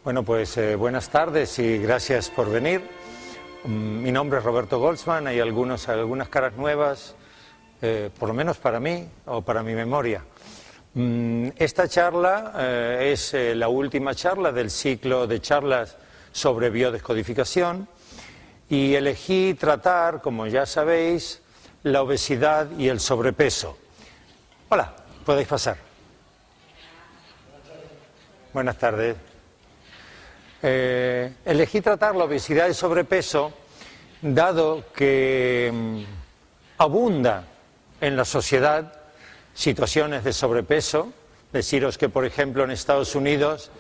Bueno, pues buenas tardes y gracias por venir. Mi nombre es Roberto Goldsman, hay algunas caras nuevas, por lo menos para mí o para mi memoria. Esta charla es la última charla del ciclo de charlas sobre biodescodificación y elegí tratar, como ya sabéis, la obesidad y el sobrepeso. Hola, podéis pasar. Buenas tardes. Elegí tratar la obesidad y sobrepeso dado que abunda en la sociedad situaciones de sobrepeso. Deciros que, por ejemplo, en Estados Unidos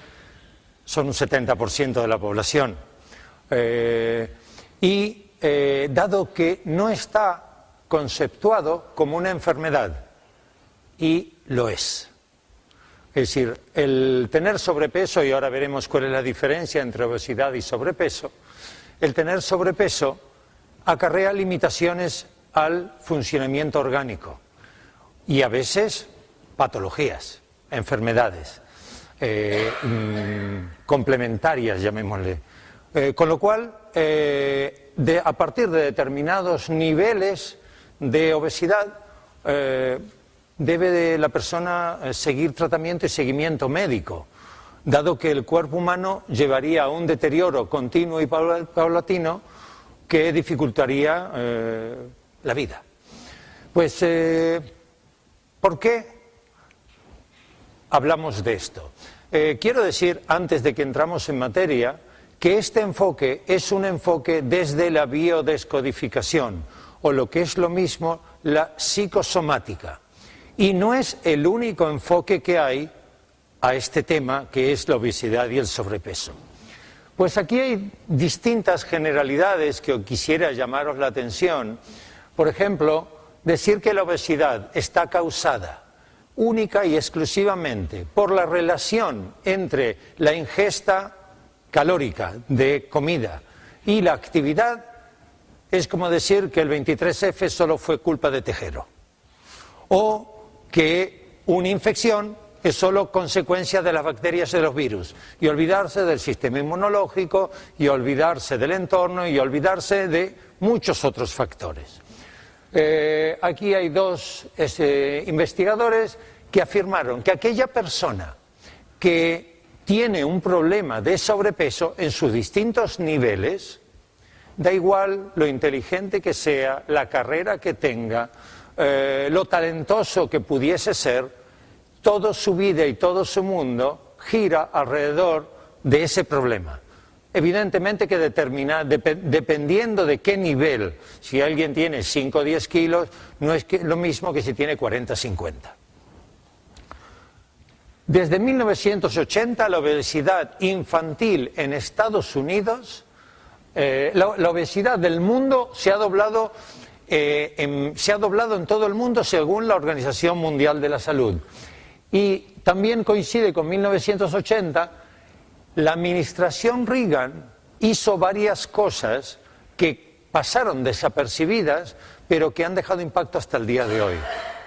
son un 70% de la población. Dado que no está conceptuado como una enfermedad, y lo es. Es decir, el tener sobrepeso, y ahora veremos cuál es la diferencia entre obesidad y sobrepeso, el tener sobrepeso acarrea limitaciones al funcionamiento orgánico y a veces patologías, enfermedades complementarias, llamémosle. Con lo cual, a partir de determinados niveles de obesidad, debe de la persona seguir tratamiento y seguimiento médico, dado que el cuerpo humano llevaría a un deterioro continuo y paulatino que dificultaría la vida. Pues, ¿por qué hablamos de esto? Quiero decir, antes de que entramos en materia, que este enfoque es un enfoque desde la biodescodificación, o lo que es lo mismo, la psicosomática. Y no es el único enfoque que hay a este tema, que es la obesidad y el sobrepeso. Pues aquí hay distintas generalidades que quisiera llamaros la atención. Por ejemplo, decir que la obesidad está causada única y exclusivamente por la relación entre la ingesta calórica de comida y la actividad es como decir que el 23F solo fue culpa de Tejero. O que una infección es solo consecuencia de las bacterias y de los virus, y olvidarse del sistema inmunológico, y olvidarse del entorno, y olvidarse de muchos otros factores. Aquí hay dos investigadores que afirmaron que aquella persona que tiene un problema de sobrepeso en sus distintos niveles, da igual lo inteligente que sea, la carrera que tenga, lo talentoso que pudiese ser, toda su vida y todo su mundo gira alrededor de ese problema. Evidentemente que dependiendo de qué nivel, si alguien tiene 5 o 10 kilos, no es lo mismo que si tiene 40 o 50. Desde 1980 la obesidad infantil en Estados Unidos, la obesidad del mundo se ha doblado en todo el mundo según la Organización Mundial de la Salud. Y también coincide con 1980, la administración Reagan hizo varias cosas que pasaron desapercibidas, pero que han dejado impacto hasta el día de hoy.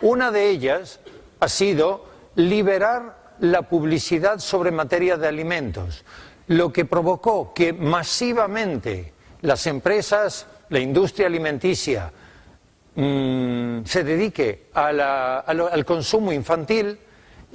Una de ellas ha sido liberar la publicidad sobre materia de alimentos, lo que provocó que masivamente las empresas, la industria alimenticia, se dedique al consumo infantil,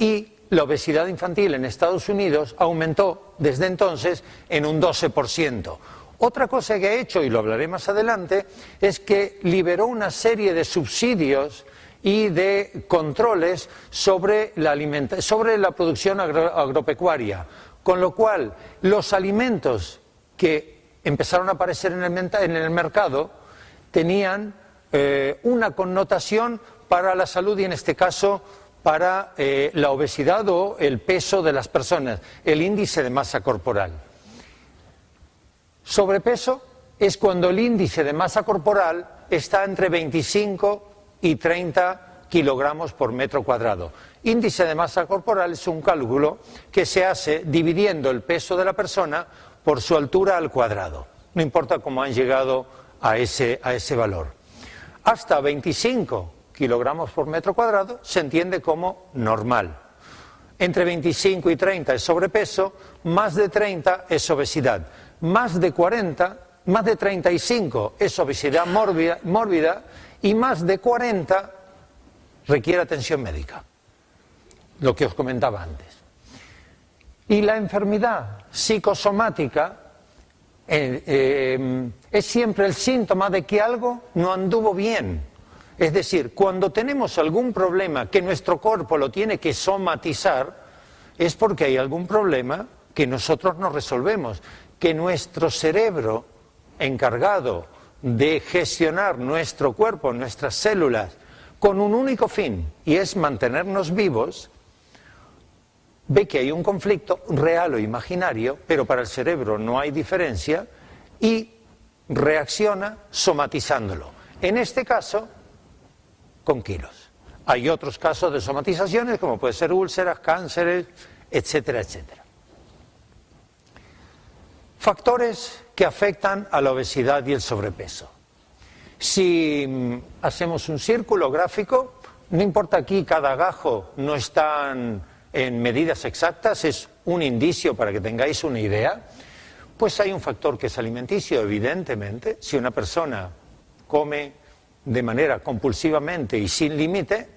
y la obesidad infantil en Estados Unidos aumentó desde entonces en un 12%. Otra cosa que ha hecho, y lo hablaré más adelante, es que liberó una serie de subsidios y de controles sobre la producción agropecuaria, con lo cual los alimentos que empezaron a aparecer en el mercado tenían una connotación para la salud y en este caso para la obesidad o el peso de las personas, el índice de masa corporal. Sobrepeso es cuando el índice de masa corporal está entre 25 y 30 kilogramos por metro cuadrado. Índice de masa corporal es un cálculo que se hace dividiendo el peso de la persona por su altura al cuadrado. No importa cómo han llegado a ese valor. Hasta 25 kilogramos por metro cuadrado se entiende como normal. Entre 25 y 30 es sobrepeso, más de 30 es obesidad, más de 35 es obesidad mórbida y más de 40 requiere atención médica, lo que os comentaba antes. Y la enfermedad psicosomática es siempre el síntoma de que algo no anduvo bien. Es decir, cuando tenemos algún problema que nuestro cuerpo lo tiene que somatizar, es porque hay algún problema que nosotros no resolvemos, que nuestro cerebro, encargado de gestionar nuestro cuerpo, nuestras células, con un único fin, y es mantenernos vivos, ve que hay un conflicto real o imaginario, pero para el cerebro no hay diferencia, y reacciona somatizándolo. En este caso, con kilos. Hay otros casos de somatizaciones, como puede ser úlceras, cánceres, etcétera, etcétera. Factores que afectan a la obesidad y el sobrepeso. Si hacemos un círculo gráfico, no importa aquí, cada gajo no están en medidas exactas, es un indicio para que tengáis una idea, pues hay un factor que es alimenticio, evidentemente. Si una persona come de manera compulsivamente y sin límite,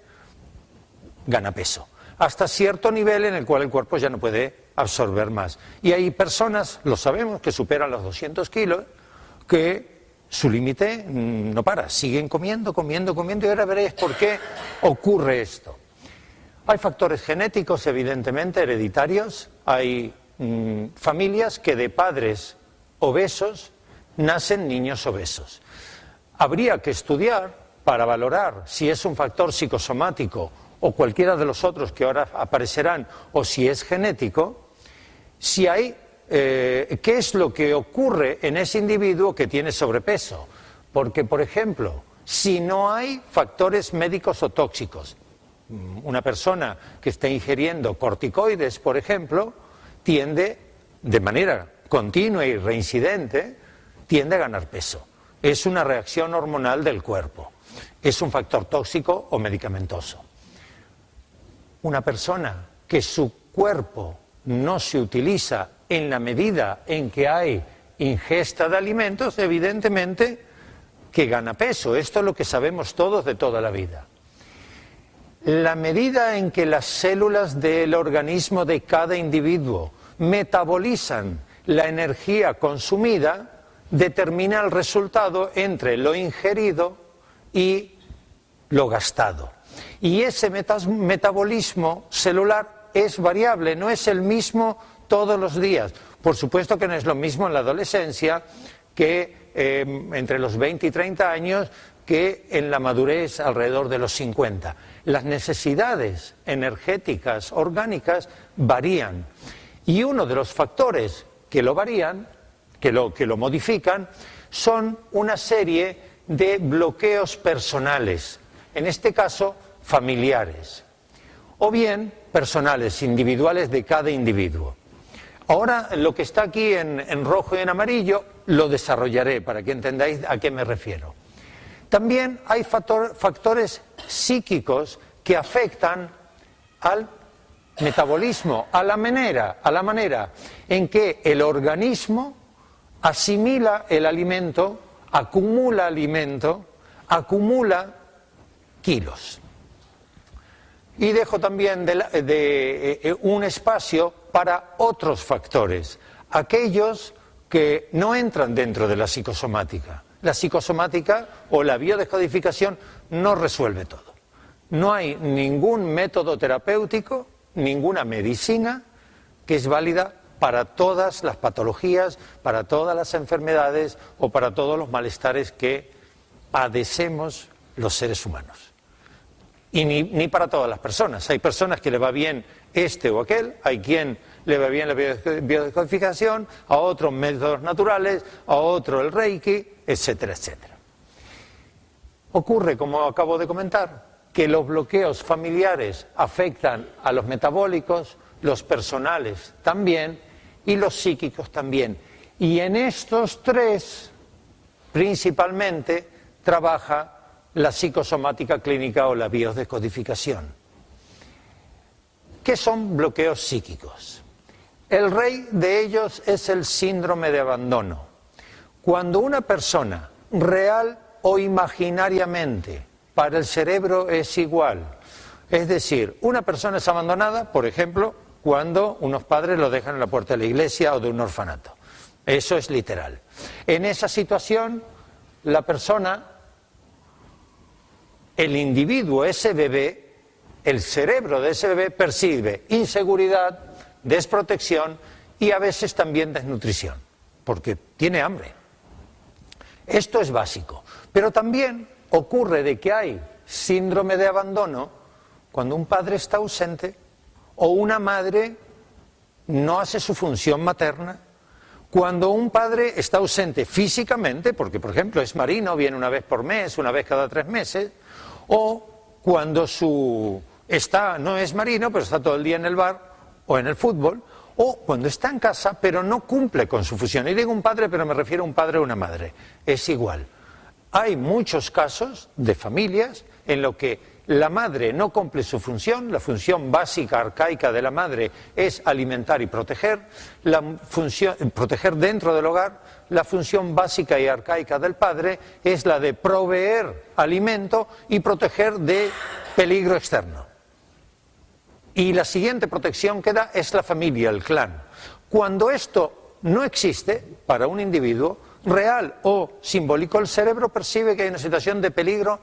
gana peso, hasta cierto nivel en el cual el cuerpo ya no puede absorber más. Y hay personas, lo sabemos, que superan los 200 kilos, que su límite no para, siguen comiendo, y ahora veréis por qué ocurre esto. Hay factores genéticos, evidentemente, hereditarios. Hay familias que de padres obesos nacen niños obesos. Habría que estudiar para valorar si es un factor psicosomático o cualquiera de los otros que ahora aparecerán, o si es genético, si hay, qué es lo que ocurre en ese individuo que tiene sobrepeso. Porque, por ejemplo, si no hay factores médicos o tóxicos, una persona que está ingiriendo corticoides, por ejemplo, tiende, de manera continua y reincidente, tiende a ganar peso. Es una reacción hormonal del cuerpo. Es un factor tóxico o medicamentoso. Una persona que su cuerpo no se utiliza en la medida en que hay ingesta de alimentos, evidentemente que gana peso. Esto es lo que sabemos todos de toda la vida. La medida en que las células del organismo de cada individuo metabolizan la energía consumida determina el resultado entre lo ingerido y lo gastado. Y ese metabolismo celular es variable, no es el mismo todos los días. Por supuesto que no es lo mismo en la adolescencia que entre los 20 y 30 años que en la madurez alrededor de los 50. Las necesidades energéticas, orgánicas, varían. Y uno de los factores que lo varían, que lo modifican, son una serie de bloqueos personales, en este caso familiares, o bien personales, individuales de cada individuo. Ahora lo que está aquí en rojo y en amarillo lo desarrollaré para que entendáis a qué me refiero. También hay factores psíquicos que afectan al metabolismo, a la manera en que el organismo asimila el alimento, acumula kilos. Y dejo también un espacio para otros factores, aquellos que no entran dentro de la psicosomática. La psicosomática o la biodescodificación no resuelve todo. No hay ningún método terapéutico, ninguna medicina que es válida para todas las patologías, para todas las enfermedades o para todos los malestares que padecemos los seres humanos. Y ni para todas las personas. Hay personas que le va bien este o aquel, hay quien le va bien la biodescodificación, a otros métodos naturales, a otro el reiki, etcétera, etcétera. Ocurre, como acabo de comentar, que los bloqueos familiares afectan a los metabólicos, los personales también y los psíquicos también. Y en estos tres, principalmente, trabaja la psicosomática clínica o la biodescodificación. ¿Qué son bloqueos psíquicos? El rey de ellos es el síndrome de abandono. Cuando una persona, real o imaginariamente, para el cerebro es igual, es decir, una persona es abandonada, por ejemplo, cuando unos padres lo dejan en la puerta de la iglesia o de un orfanato. Eso es literal. En esa situación, la persona, el individuo, ese bebé, el cerebro de ese bebé percibe inseguridad, desprotección y a veces también desnutrición, porque tiene hambre. Esto es básico. Pero también ocurre de que hay síndrome de abandono cuando un padre está ausente o una madre no hace su función materna. Cuando un padre está ausente físicamente, porque por ejemplo es marino, viene una vez por mes, una vez cada 3 meses, o cuando no es marino, pero está todo el día en el bar o en el fútbol, o cuando está en casa, pero no cumple con su función. Y digo un padre, pero me refiero a un padre o una madre. Es igual. Hay muchos casos de familias en los que la madre no cumple su función, la función básica, arcaica de la madre es alimentar y proteger, proteger dentro del hogar, la función básica y arcaica del padre es la de proveer alimento y proteger de peligro externo. Y la siguiente protección que da es la familia, el clan. Cuando esto no existe para un individuo, real o simbólico, el cerebro percibe que hay una situación de peligro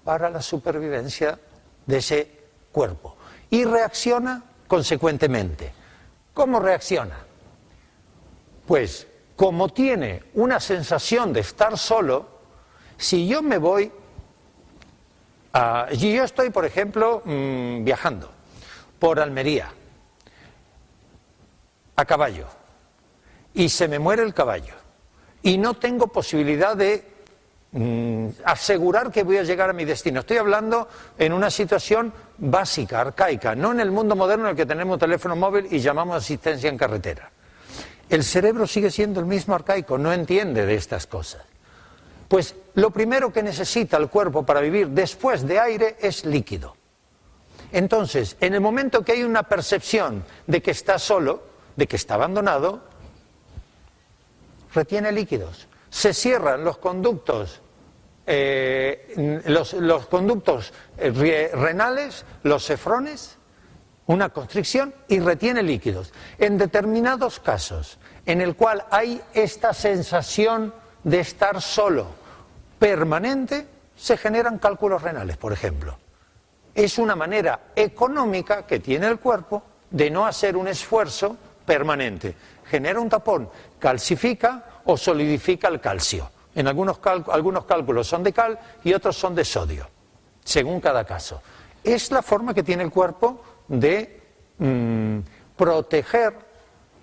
para la supervivencia de ese cuerpo y reacciona consecuentemente. ¿Cómo reacciona? Pues como tiene una sensación de estar solo, si yo me voy si yo estoy, por ejemplo, viajando por Almería a caballo y se me muere el caballo y no tengo posibilidad de asegurar que voy a llegar a mi destino. Estoy hablando en una situación básica, arcaica, no en el mundo moderno en el que tenemos teléfono móvil y llamamos asistencia en carretera. El cerebro sigue siendo el mismo arcaico, no entiende de estas cosas. Pues lo primero que necesita el cuerpo para vivir después de aire es líquido. Entonces, en el momento que hay una percepción de que está solo, de que está abandonado, retiene líquidos. Se cierran los conductos renales, los cefrones, una constricción y retiene líquidos. En determinados casos, en el cual hay esta sensación de estar solo permanente, se generan cálculos renales, por ejemplo. Es una manera económica que tiene el cuerpo de no hacer un esfuerzo permanente. Genera un tapón, calcifica o solidifica el calcio. En algunos cálculos son de cal y otros son de sodio, según cada caso. Es la forma que tiene el cuerpo de proteger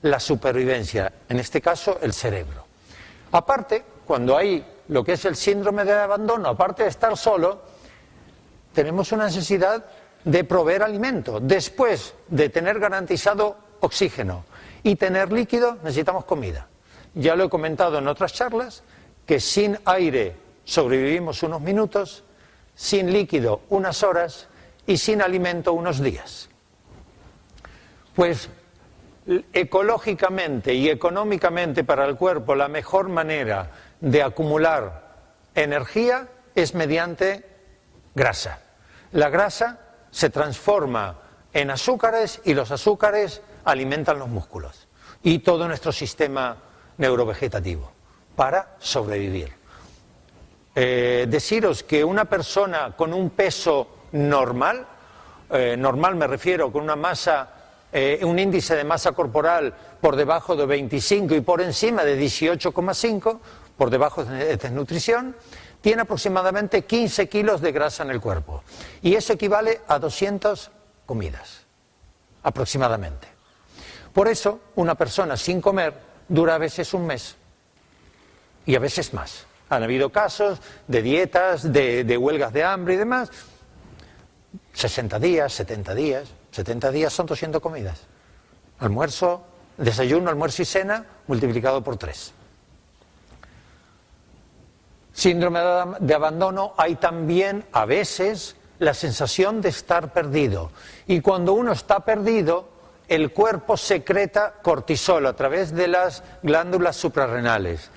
la supervivencia, en este caso el cerebro. Aparte, cuando hay lo que es el síndrome de abandono, aparte de estar solo, tenemos una necesidad de proveer alimento. Después de tener garantizado oxígeno y tener líquido, necesitamos comida. Ya lo he comentado en otras charlas, que sin aire sobrevivimos unos minutos, sin líquido unas horas y sin alimento unos días. Pues ecológicamente y económicamente para el cuerpo la mejor manera de acumular energía es mediante grasa. La grasa se transforma en azúcares y los azúcares alimentan los músculos y todo nuestro sistema neurovegetativo para sobrevivir. Deciros que una persona con un peso normal, normal me refiero con una masa, un índice de masa corporal por debajo de 25 y por encima de 18,5, por debajo de desnutrición, tiene aproximadamente 15 kilos de grasa en el cuerpo. Y eso equivale a 200 comidas, aproximadamente. Por eso, una persona sin comer dura a veces un mes, y a veces más. Han habido casos de dietas, de huelgas de hambre y demás. 60 días, 70 días. 70 días son 200 comidas. Almuerzo, desayuno, almuerzo y cena, multiplicado por 3. Síndrome de abandono, hay también a veces la sensación de estar perdido. Y cuando uno está perdido, el cuerpo secreta cortisol a través de las glándulas suprarrenales.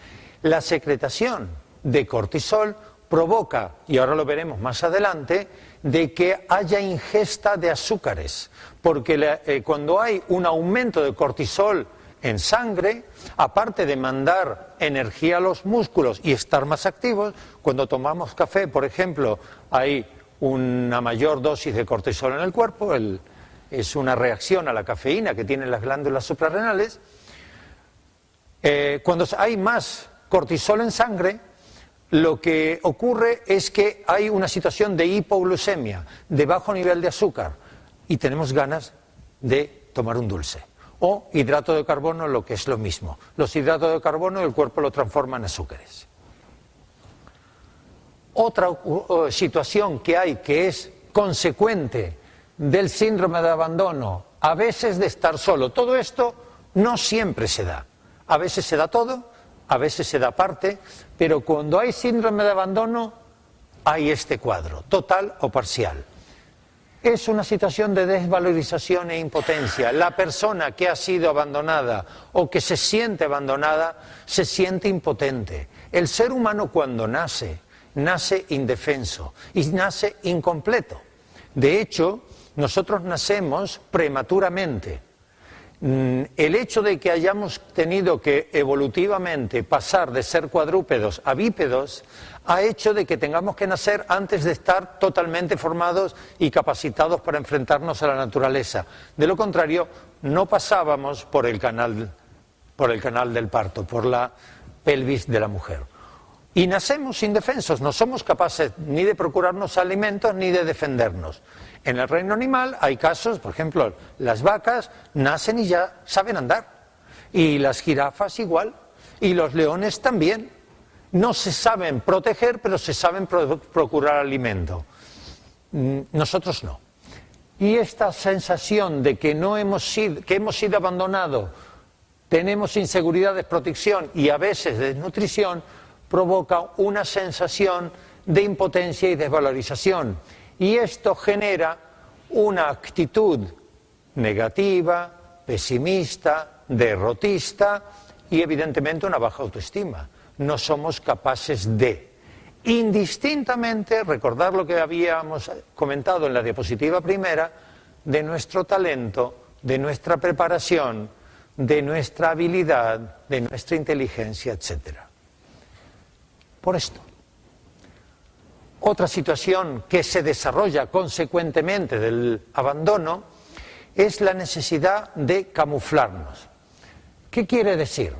La secretación de cortisol provoca, y ahora lo veremos más adelante, de que haya ingesta de azúcares, porque cuando hay un aumento de cortisol en sangre, aparte de mandar energía a los músculos y estar más activos, cuando tomamos café, por ejemplo, hay una mayor dosis de cortisol en el cuerpo, es una reacción a la cafeína que tienen las glándulas suprarrenales. Cuando hay más cortisol en sangre, lo que ocurre es que hay una situación de hipoglucemia, de bajo nivel de azúcar, y tenemos ganas de tomar un dulce. O hidrato de carbono, lo que es lo mismo. Los hidratos de carbono el cuerpo lo transforma en azúcares. Otra situación que hay que es consecuente del síndrome de abandono, a veces de estar solo. Todo esto no siempre se da. A veces se da todo, a veces se da parte, pero cuando hay síndrome de abandono hay este cuadro, total o parcial. Es una situación de desvalorización e impotencia. La persona que ha sido abandonada o que se siente abandonada se siente impotente. El ser humano cuando nace indefenso y nace incompleto. De hecho, nosotros nacemos prematuramente. El hecho de que hayamos tenido que evolutivamente pasar de ser cuadrúpedos a bípedos ha hecho de que tengamos que nacer antes de estar totalmente formados y capacitados para enfrentarnos a la naturaleza. De lo contrario, no pasábamos por el canal del parto, por la pelvis de la mujer. Y nacemos indefensos, no somos capaces ni de procurarnos alimentos ni de defendernos. En el reino animal hay casos, por ejemplo, las vacas nacen y ya saben andar, y las jirafas igual, y los leones también. No se saben proteger, pero se saben procurar alimento. Nosotros no. Y esta sensación de que hemos sido abandonados, tenemos inseguridad de protección y a veces de desnutrición, provoca una sensación de impotencia y desvalorización. Y esto genera una actitud negativa, pesimista, derrotista y evidentemente una baja autoestima. No somos capaces de, indistintamente, recordar lo que habíamos comentado en la diapositiva primera, de nuestro talento, de nuestra preparación, de nuestra habilidad, de nuestra inteligencia, etc. Por esto. Otra situación que se desarrolla consecuentemente del abandono es la necesidad de camuflarnos. ¿Qué quiere decir?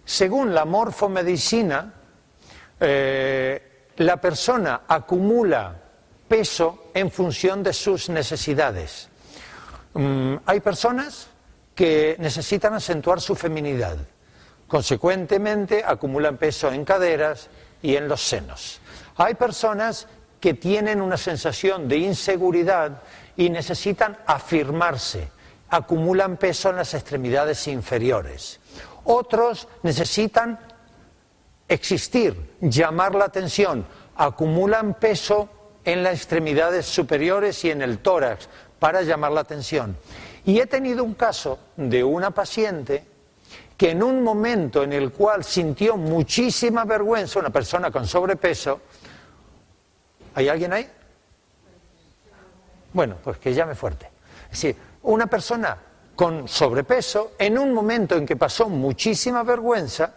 Según la morfomedicina, la persona acumula peso en función de sus necesidades. Hay personas que necesitan acentuar su feminidad, consecuentemente acumulan peso en caderas y en los senos. Hay personas que tienen una sensación de inseguridad y necesitan afirmarse, acumulan peso en las extremidades inferiores. Otros necesitan existir, llamar la atención, acumulan peso en las extremidades superiores y en el tórax para llamar la atención. Y he tenido un caso de una paciente que en un momento en el cual sintió muchísima vergüenza, una persona con sobrepeso. ¿Hay alguien ahí? Bueno, pues que llame fuerte. Es decir, una persona con sobrepeso, en un momento en que pasó muchísima vergüenza,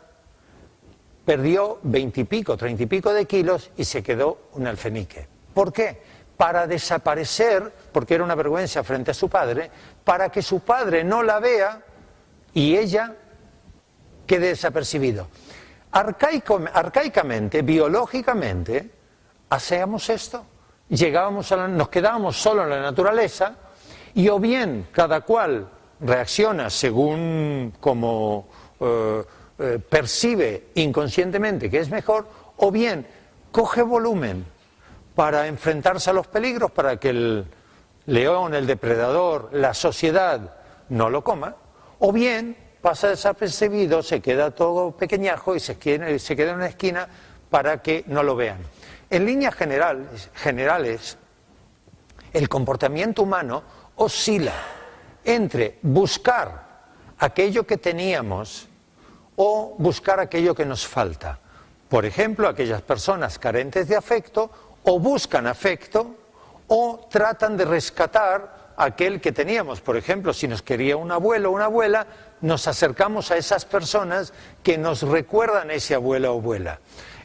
perdió 20 y pico, 30 y pico de kilos y se quedó un alfenique. ¿Por qué? Para desaparecer, porque era una vergüenza frente a su padre, para que su padre no la vea y ella quede desapercibido. Arcaicamente, biológicamente, hacíamos esto. Nos quedábamos solo en la naturaleza y o bien cada cual reacciona según como percibe inconscientemente que es mejor, o bien coge volumen para enfrentarse a los peligros, para que el león, el depredador, la sociedad no lo coma, o bien pasa desapercibido, se queda todo pequeñajo y se queda en una esquina para que no lo vean. En líneas generales, El comportamiento humano oscila entre buscar aquello que teníamos o buscar aquello que nos falta. Por ejemplo, aquellas personas carentes de afecto o buscan afecto o tratan de rescatar aquel que teníamos. Por ejemplo, si nos quería un abuelo o una abuela, nos acercamos a esas personas que nos recuerdan a ese abuelo o abuela.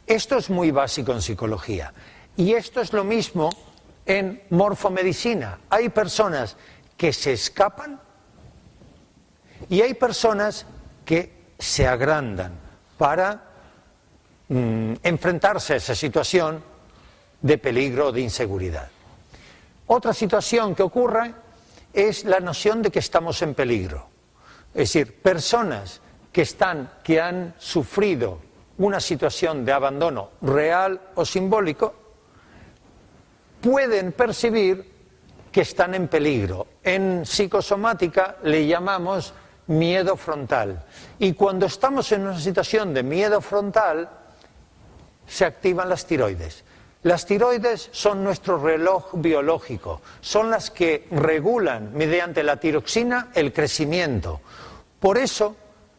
Esto es muy básico en psicología. Y esto es lo mismo en morfomedicina. Hay personas que se escapan y hay personas que se agrandan para enfrentarse a esa situación de peligro o de inseguridad. Otra situación que ocurre es la noción de que estamos en peligro. Es decir, personas que han sufrido una situación de abandono real o simbólico pueden percibir que están en peligro. En psicosomática le llamamos miedo frontal. Y cuando estamos en una situación de miedo frontal, se activan las tiroides. Las tiroides son nuestro reloj biológico, son las que regulan mediante la tiroxina el crecimiento. Por eso,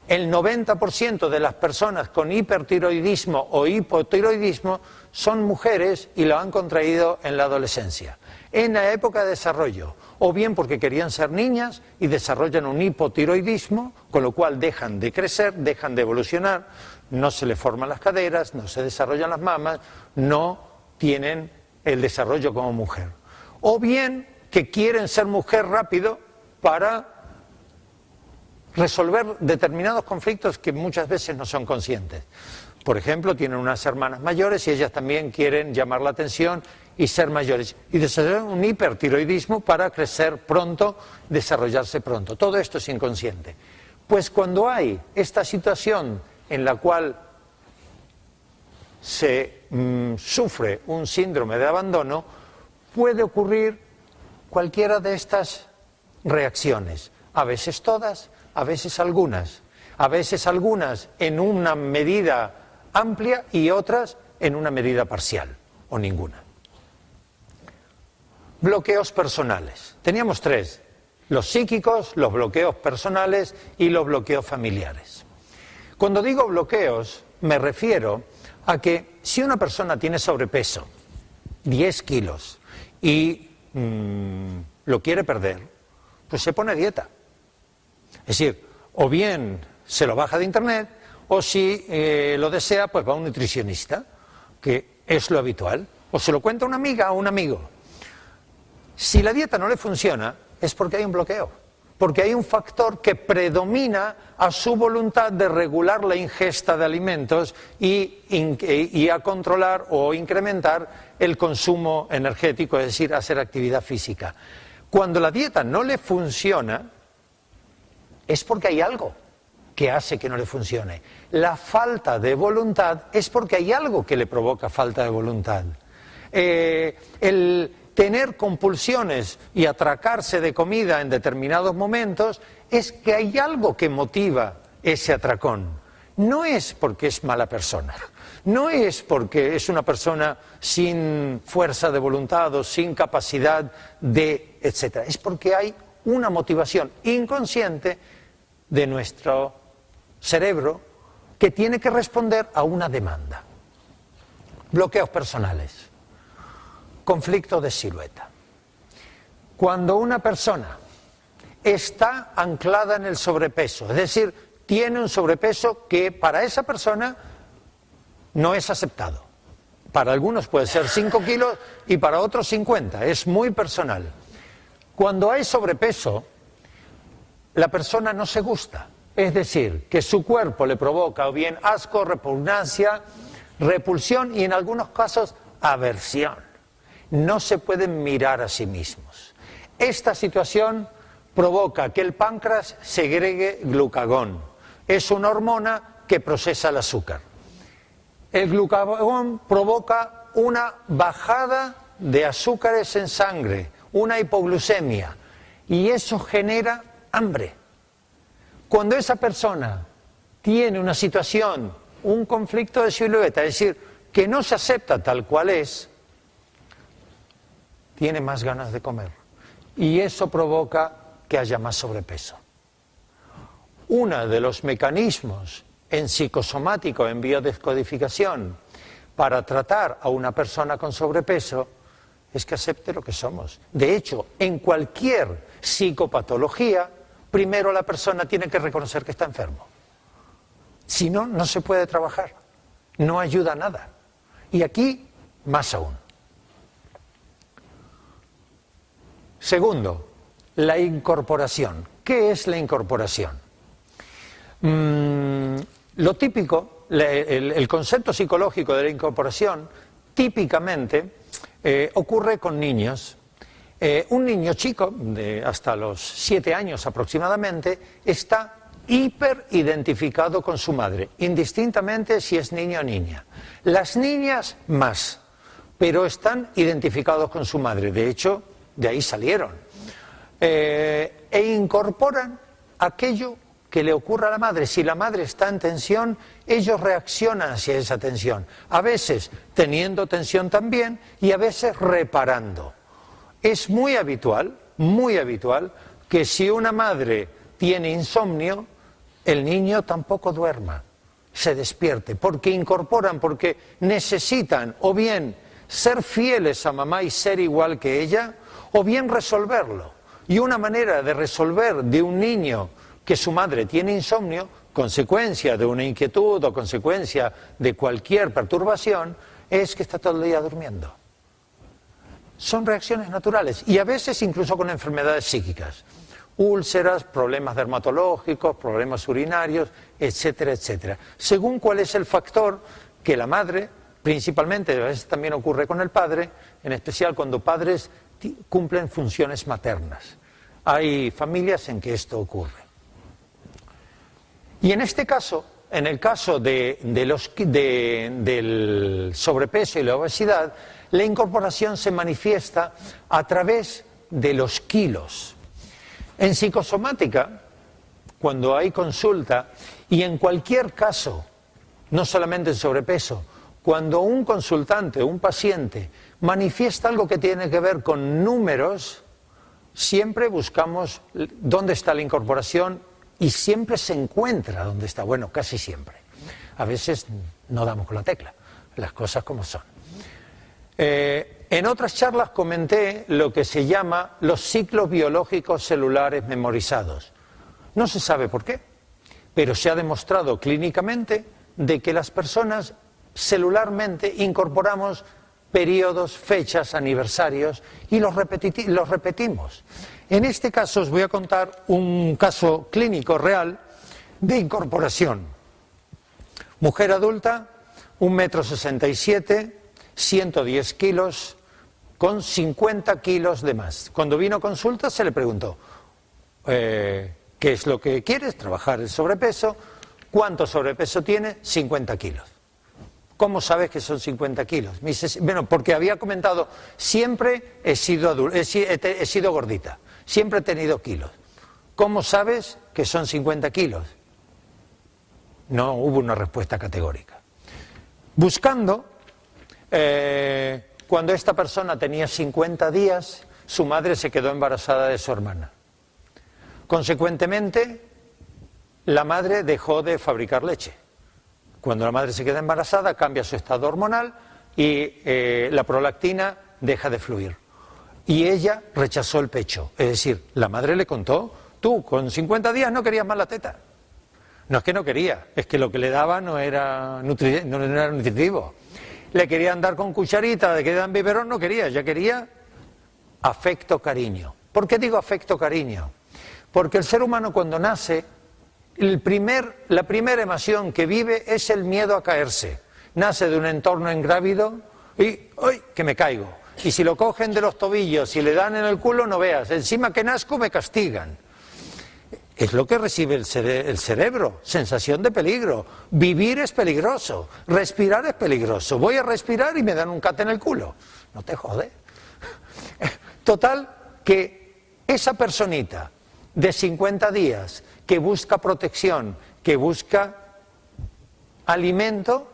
el 90% de las personas con hipertiroidismo o hipotiroidismo son mujeres y lo han contraído en la adolescencia, en la época de desarrollo, o bien porque querían ser niñas y desarrollan un hipotiroidismo, con lo cual dejan de crecer, dejan de evolucionar, no se les forman las caderas, no se desarrollan las mamas, no tienen el desarrollo como mujer. O bien que quieren ser mujer rápido para resolver determinados conflictos que muchas veces no son conscientes. Por ejemplo, tienen unas hermanas mayores y ellas también quieren llamar la atención y ser mayores. Y desarrollan un hipertiroidismo para crecer pronto, desarrollarse pronto. Todo esto es inconsciente. Pues cuando hay esta situación en la cual se sufre un síndrome de abandono, puede ocurrir cualquiera de estas reacciones. A veces todas, a veces algunas en una medida amplia y otras en una medida parcial o ninguna. Bloqueos personales. Teníamos tres: los psíquicos, los bloqueos personales y los bloqueos familiares. Cuando digo bloqueos, me refiero a que si una persona tiene sobrepeso, 10 kilos, y lo quiere perder, pues se pone a dieta. Es decir, o bien se lo baja de internet, o si lo desea, pues va a un nutricionista, que es lo habitual, o se lo cuenta una amiga o un amigo. Si la dieta no le funciona, es porque hay un bloqueo, porque hay un factor que predomina a su voluntad de regular la ingesta de alimentos y a controlar o incrementar el consumo energético, es decir, hacer actividad física. Cuando la dieta no le funciona, es porque hay algo que hace que no le funcione. La falta de voluntad es porque hay algo que le provoca falta de voluntad. El tener compulsiones y atracarse de comida en determinados momentos es que hay algo que motiva ese atracón. No es porque es mala persona, no es porque es una persona sin fuerza de voluntad o sin capacidad de, etcétera. Es porque hay una motivación inconsciente de nuestro cerebro que tiene que responder a una demanda. Bloqueos personales. Conflicto de silueta. Cuando una persona está anclada en el sobrepeso, es decir, tiene un sobrepeso que para esa persona no es aceptado. Para algunos puede ser 5 kilos y para otros 50, es muy personal. Cuando hay sobrepeso, la persona no se gusta, es decir, que su cuerpo le provoca o bien asco, repugnancia, repulsión y en algunos casos aversión. No se pueden mirar a sí mismos. Esta situación provoca que el páncreas segregue glucagón. Es una hormona que procesa el azúcar. El glucagón provoca una bajada de azúcares en sangre, una hipoglucemia, y eso genera hambre. Cuando esa persona tiene una situación, un conflicto de silueta, es decir, que no se acepta tal cual es, tiene más ganas de comer. Y eso provoca que haya más sobrepeso. Uno de los mecanismos en psicosomático, en biodescodificación, para tratar a una persona con sobrepeso es que acepte lo que somos. De hecho, en cualquier psicopatología, primero la persona tiene que reconocer que está enfermo. Si no, no se puede trabajar. No ayuda a nada. Y aquí, más aún. Segundo, la incorporación. ¿Qué es la incorporación? Lo típico, el concepto psicológico de la incorporación, típicamente ocurre con niños. Un niño chico, hasta los 7 años aproximadamente, está hiperidentificado con su madre, indistintamente si es niño o niña. Las niñas más, pero están identificados con su madre. De hecho, de ahí salieron. E incorporan aquello que le ocurre a la madre. Si la madre está en tensión, ellos reaccionan hacia esa tensión. A veces teniendo tensión también y a veces reparando. Es muy habitual que si una madre tiene insomnio, el niño tampoco duerma, se despierte, porque incorporan, porque necesitan o bien ser fieles a mamá y ser igual que ella, o bien resolverlo. Y una manera de resolver de un niño que su madre tiene insomnio, consecuencia de una inquietud o consecuencia de cualquier perturbación, es que está todo el día durmiendo. Son reacciones naturales y a veces incluso con enfermedades psíquicas. Úlceras, problemas dermatológicos, problemas urinarios, etcétera, etcétera. Según cuál es el factor que la madre, principalmente, a veces también ocurre con el padre, en especial cuando padres cumplen funciones maternas. Hay familias en que esto ocurre. Y en este caso, en el caso del sobrepeso y la obesidad, la incorporación se manifiesta a través de los kilos. En psicosomática, cuando hay consulta, y en cualquier caso, no solamente en sobrepeso, cuando un consultante o un paciente manifiesta algo que tiene que ver con números, siempre buscamos dónde está la incorporación y siempre se encuentra dónde está. Bueno, casi siempre. A veces no damos con la tecla, las cosas como son. En otras charlas comenté lo que se llama los ciclos biológicos celulares memorizados. No se sabe por qué, pero se ha demostrado clínicamente de que las personas celularmente incorporamos periodos, fechas, aniversarios y los repetimos. En este caso os voy a contar un caso clínico real de incorporación. Mujer adulta, 1,67 m, 110 kilos, con 50 kilos de más. Cuando vino a consulta se le preguntó, ¿qué es lo que quieres? Trabajar el sobrepeso. ¿Cuánto sobrepeso tiene? 50 kilos. ¿Cómo sabes que son 50 kilos? Me dice, bueno, porque había comentado, siempre he sido gordita, siempre he tenido kilos. ¿Cómo sabes que son 50 kilos? No hubo una respuesta categórica. Buscando, cuando esta persona tenía 50 días, su madre se quedó embarazada de su hermana. Consecuentemente, la madre dejó de fabricar leche. Cuando la madre se queda embarazada, cambia su estado hormonal y la prolactina deja de fluir. Y ella rechazó el pecho. Es decir, la madre le contó, tú con 50 días no querías más la teta. No es que no quería, es que lo que le daba no era nutritivo. Le querían dar con cucharita, le querían biberón, no quería, ya quería afecto, cariño. ¿Por qué digo afecto, cariño? Porque el ser humano cuando nace, la primera emoción que vive es el miedo a caerse. Nace de un entorno ingrávido y ¡ay, que me caigo! Y si lo cogen de los tobillos y le dan en el culo, no veas. Encima que nazco me castigan. Es lo que recibe el cerebro, sensación de peligro. Vivir es peligroso, respirar es peligroso. Voy a respirar y me dan un cate en el culo. No te jode. Total, que esa personita de 50 días que busca protección, que busca alimento,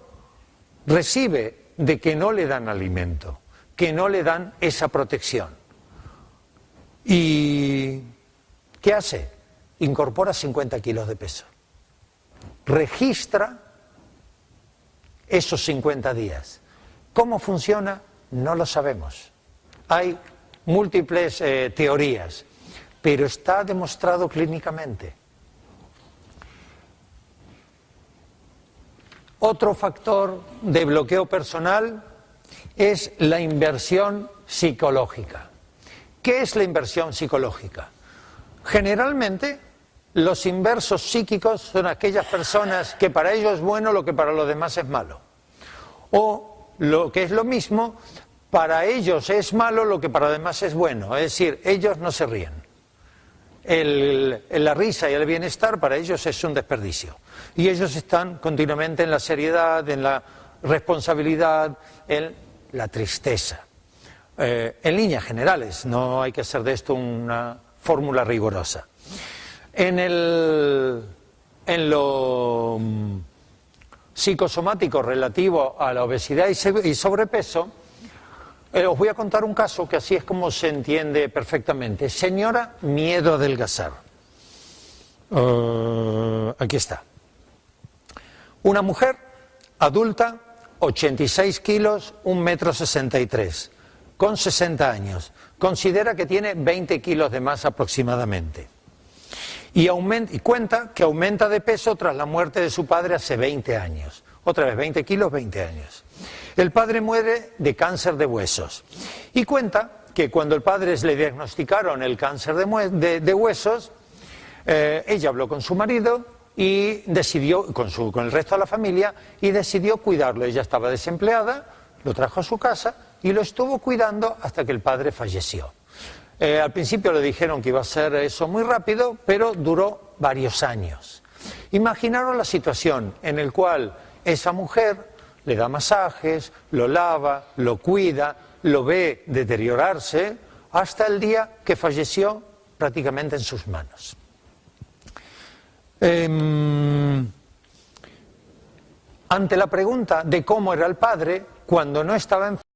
recibe de que no le dan alimento, que no le dan esa protección. ¿Y qué hace? Incorpora 50 kilos de peso. Registra esos 50 días. ¿Cómo funciona? No lo sabemos. Hay múltiples teorías, pero está demostrado clínicamente. Otro factor de bloqueo personal es la inversión psicológica. ¿Qué es la inversión psicológica? Generalmente, los inversos psíquicos son aquellas personas que para ellos es bueno lo que para los demás es malo. O, lo que es lo mismo, para ellos es malo lo que para los demás es bueno. Es decir, ellos no se ríen. La risa y el bienestar para ellos es un desperdicio. Y ellos están continuamente en la seriedad, en la responsabilidad, en la tristeza. En líneas generales, no hay que hacer de esto una fórmula rigurosa. En lo psicosomático relativo a la obesidad y sobrepeso, os voy a contar un caso que así es como se entiende perfectamente. Señora, miedo a adelgazar. Aquí está. Una mujer adulta, 86 kilos, 1,63 m, con 60 años. Considera que tiene 20 kilos de más aproximadamente. Y cuenta que aumenta de peso tras la muerte de su padre hace 20 años. Otra vez, 20 kilos, 20 años. El padre muere de cáncer de huesos. Y cuenta que cuando el padre le diagnosticaron el cáncer de huesos, ella habló con su marido y decidió, con el resto de la familia, y decidió cuidarlo. Ella estaba desempleada, lo trajo a su casa y lo estuvo cuidando hasta que el padre falleció. Al principio le dijeron que iba a ser eso muy rápido, pero duró varios años. Imaginaros la situación en la cual esa mujer le da masajes, lo lava, lo cuida, lo ve deteriorarse, hasta el día que falleció prácticamente en sus manos. Ante la pregunta de cómo era el padre, cuando no estaba enfermo,